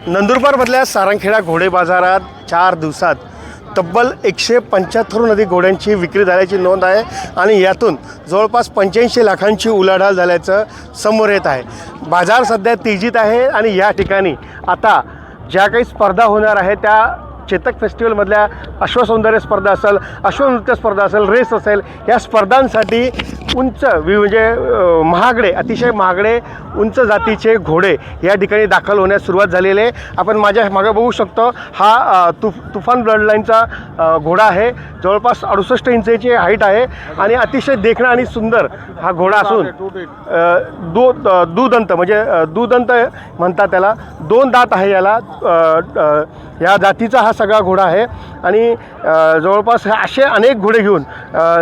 नंदुरबारमधल्या सारंगखेडा घोडे बाजारात 4 दिवसात तब्बल 175 अधिक घोड्यांची विक्री झाल्याची नोंद आहे आणि यातून जवळपास 85 लाखांची उलाढाल झाल्याचं समोर येत आहे। बाजार सध्या तेजीत आहे आणि या ठिकाणी आता ज्या काही स्पर्धा होणार आहे त्या चेतक फेस्टिवलमधल्या अश्वसौंदर्य स्पर्धा असेल, अश्वनृत्य स्पर्धा असेल, रेस असेल, या स्पर्धांसाठी उंच महागडे अतिशय महागडे उंच जातीचे घोडे या ठिकाणी दाखल होण्यास सुरुवात झालेली आहे। आपण माझ्या मागे बघू शकतो हा तुफान ब्लडलाईनचा घोडा आहे। जवळपास 68 इंचाची हाईट आहे आणि अतिशय देखणा आणि सुंदर हा घोडा असून दुदंत म्हणजे दुदंत म्हणतात त्याला, 2 दात आहे याला। या जातीचा हा सगळा घोडा आहे आणि जवळपास असे अनेक घोडे घेऊन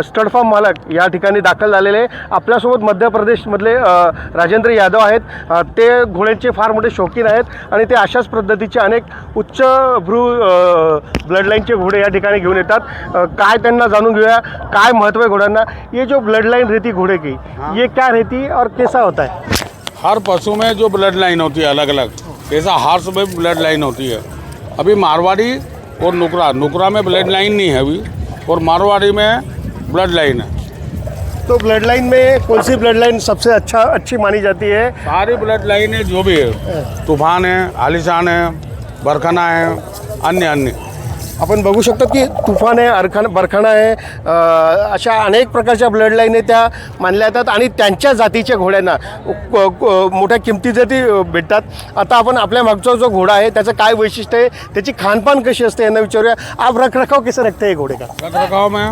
स्टड फार्म मालक या ठिकाणी दाखल झालेले। आपल्यासोबत मध्य प्रदेशमधले राजेंद्र यादव आहेत। ते घोड्यांचे फार मोठे शौकीन आहेत आणि ते अशाच पद्धतीचे अनेक उच्च भ्रू ब्लडलाईनचे घोडे या ठिकाणी घेऊन येतात। काय त्यांना जाणून घेऊया, काय महत्त्व है घोड़ाना। ये जो ब्लड लाइन रहती घोड़े की, ये क्या रहती है और कैसा होता है? हर पशु में जो ब्लड लाइन होती है अलग अलग, जैसा हॉर्स में ब्लड लाइन होती है। अभी मारवाड़ी और नुकरा में ब्लड लाइन नहीं है अभी, और मारवाड़ी में ब्लड लाइन है। तो ब्लड लाइन में कौन सी ब्लड लाइन सबसे अच्छी मानी जाती है? सारी ब्लड लाइन है जो भी है, तूफान है, आलिशान है, बरखना है, अन्य अन्य आपण बघू शकतो की तुफान आहे, बरखाना आहे, अशा अनेक प्रकारच्या ब्लड लाईन त्या मानल्या जातात आणि त्यांच्या जातीच्या घोड्यांना मोठ्या किमतीसाठी भेटतात। आता आपण आपल्या मागचा जो घोडा आहे त्याचं काय वैशिष्ट्य आहे, त्याची खानपान कशी असते यांना विचारूया। आप रखरखाव कैसे रखते हैं घोड़े का? रखरखाव में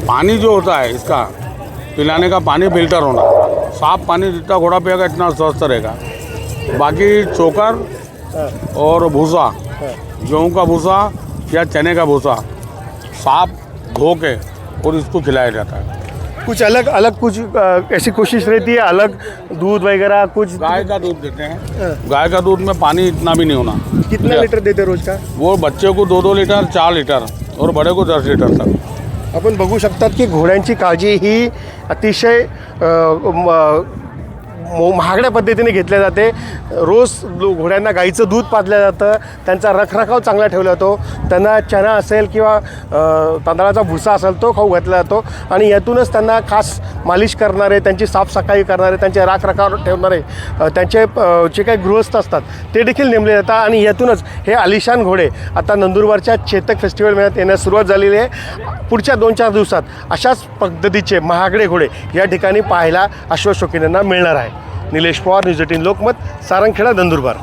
पानी जो होता है इसका पिलाने का पानी फिल्टर होना, साफ पानी जितना घोड़ा पिएगा इतना स्वस्थ रहेगा। बाकी चोकर और भूसा, गेहूँ का भूसा या चने का भूसा साफ धो के और इसको खिलाया जाता है। कुछ अलग कुछ ऐसी कोशिश रहती है, अलग दूध वगैरह कुछ? गाय का दूध देते हैं। गाय का दूध में पानी इतना भी नहीं होना। कितना लीटर देते रोज का? वो बच्चे को 2-2 लीटर, 4 लीटर और बड़े को 10 लीटर तक। आपण बघू शकतात की घोड्यांची काळजी ही अतिशय महागड्या पद्धतीने घेतल्या जाते। रोज घोड्यांना गाईचं दूध पाजलं जातं, त्यांचा रखरखाव चांगला ठेवला जातो, त्यांना चना असेल किंवा तांदळाचा भुसा असेल तो खाऊ घातला जातो आणि यातूनच त्यांना खास मालिश करणारे, त्यांची साफसफाई करणारे, त्यांचे राखरखाव ठेवणारे, त्यांचे जे काही गृहस्थ असतात ते देखील नेमले जातात आणि यातूनच हे आलिशान घोडे आता नंदुरबारच्या चेतक फेस्टिवलमध्ये येण्यास सुरुवात झालेली आहे। पुढच्या 2-4 दिवसात अशाच पद्धतीचे महागडे घोडे या ठिकाणी पाहायला अश्वशौकीनांना मिळणार आहे। निलेश पवार, न्यूज 18 लोकमत, सारंगखेडा, नंदुरबार।